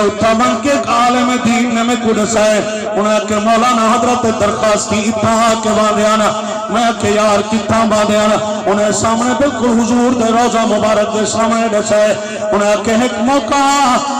اتھا من کے عالم دین نے میں کڑس ہے انہیں کہ مولانا حضرت درخواستی اتھا کے باندیانا میں کہ یار کتھا باندیانا انہیں سامنے بالکل حضور دے روزہ مبارک دے سامنے ڈس ہے انہیں کہ ایک موقع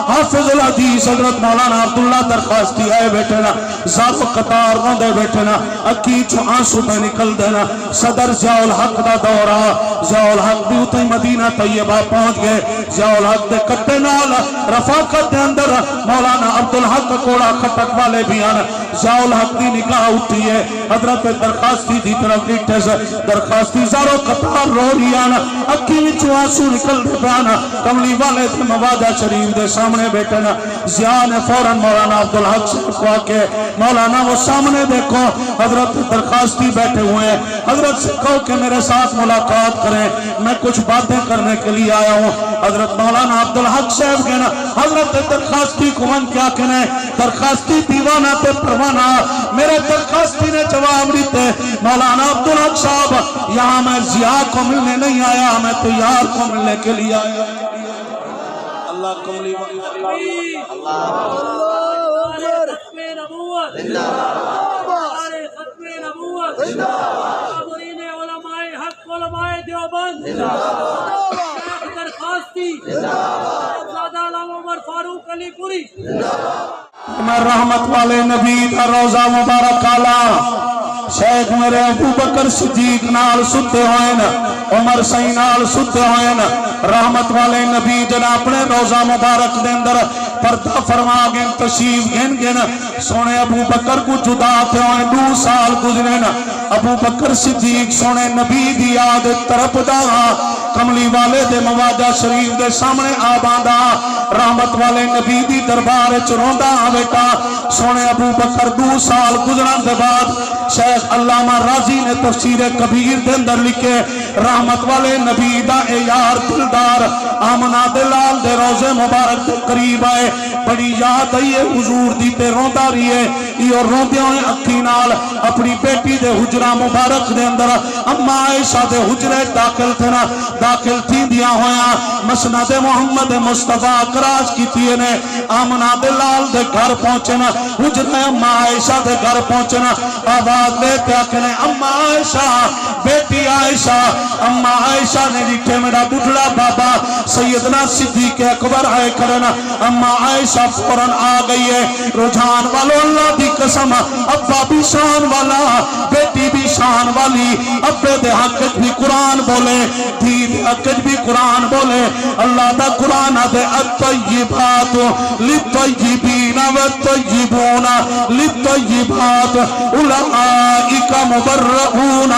حافظ الحدیث حضرت مولانا عبداللہ درخواستی آئے بیٹھے نا ذات قطار روندے بیٹھے نا اکی چھو آنسو پہ نکل دینا صدر ضیاء الحق دا دورہ ضیاء الحق بھی اتھے مدینہ طیبہ پہنچ گئے ضیاء الحق دے کٹے نال رفاقت دے اندر مولانا عبدالحق کوڑا کھٹک والے بھی آنا ضیاء الحق دی نگاہ اٹھی ہے حضرت درخواستی دی طرف دیٹھے سے درخواستی زارو قطار رو رہی آنا اکی چھو آنسو نکل دے پانا کملی والے تھے مواجہ شریف دے سامنے بیٹھے نا ضیاء نے فوراں مولانا عبدالحق سے کہا کہ مولانا وہ سامنے دیکھو حضرت درخواستی بیٹھے ہوئے ہیں حضرت سے کہو کہ میرے ساتھ ملاقات کریں میں کچھ باتیں کرنے کے لیے آیا ہوں حضرت مولانا عبدالحق صاحب کہنا حضرت درخواستی کو من کیا کہنے درخواستی دیوانہ تے پروانہ میرے درخواستی نے جواب دیتے مولانا عبدالحق صاحب یہاں میں ضیاء کو ملنے نہیں آیا میں تو یار کو ملنے کے لیے آیا اللہ کملی میں رحمت والے نبی کا روزہ مبارک آلا شیخ میرے ابو بکر صدیق نال ستے ہوئے نا عمر سئی نال ستے ہوئے نا رحمت والے نبی جناب اپنے روزہ مبارک دے اندر پردہ فرما گئے تشریف گھن گئے نا سونے ابو بکر کو جدا تھے ہوئے 2 سال گزرے نا ابو بکر صدیق سونے نبی دی یاد طرف دا کملی والے دے مواجہ شریف دے سامنے آباندہ رحمت والے نبی دی دربار چروندہ بیٹا سونے ابو بکر 2 سال گزران دے بعد شیخ علامہ راضی نے تفسیر کبیر دے اندر لکھے رحمت والے نبی دا اے یار دلدار آمنہ دلال دے روزے مبارک دے قریب آئے بڑی یاد آئیے حضور دی تے روندہ رہی ہے یہ روندے ہوئے اکھی نال اپنی بیٹی دے حجرہ مبارک دے اندر اما عائشہ دے حجرے داخل تھے نا داخل تھی دیا ہویا مسند محمد مصطفیٰ کراج کی تھی نے آمنہ دلال دے گھر پہنچنا حجرے اما عائشہ دے گھر پہنچنا آواز لیتے اکنے اما عائشہ بیٹی عائشہ اما عائشہ نے لکھے میرا بڑھڑا بابا سیدنا صدیق اکبر آئے کرنا اما عائشہ فوراں آ گئی ہے رجحان والو اللہ دی قسم ابا بھی شان والا بیٹی بھی شان والی ابے دے حق بھی قرآن بولے دھی دے حق بھی قرآن بولے اللہ دا قرآن دے الطیبات للطیبین والطیبون للطیبات اولئک مبرؤون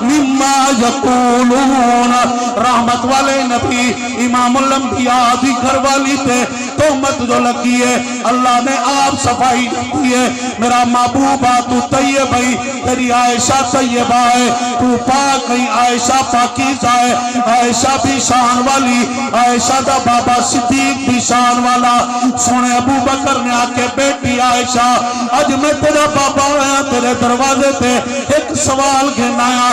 مما یقولون رحمت والے نبی امام الانبیاء دی گھر والی تے تہمت جو لگی ہے اللہ نے آپ صفائی رکھی ہے میرا محبوبہ تو طیب ہے تیری عائشہ طیبہ ہے تو پاک ہے عائشہ پاکیزہ ہے عائشہ بھی شان والی عائشہ دا بابا صدیق بھی شان والا سونے ابو بکر نے آکے بیٹی عائشہ آج میں تیرا بابا آیا تیرے دروازے تے ایک سوال گھن آیا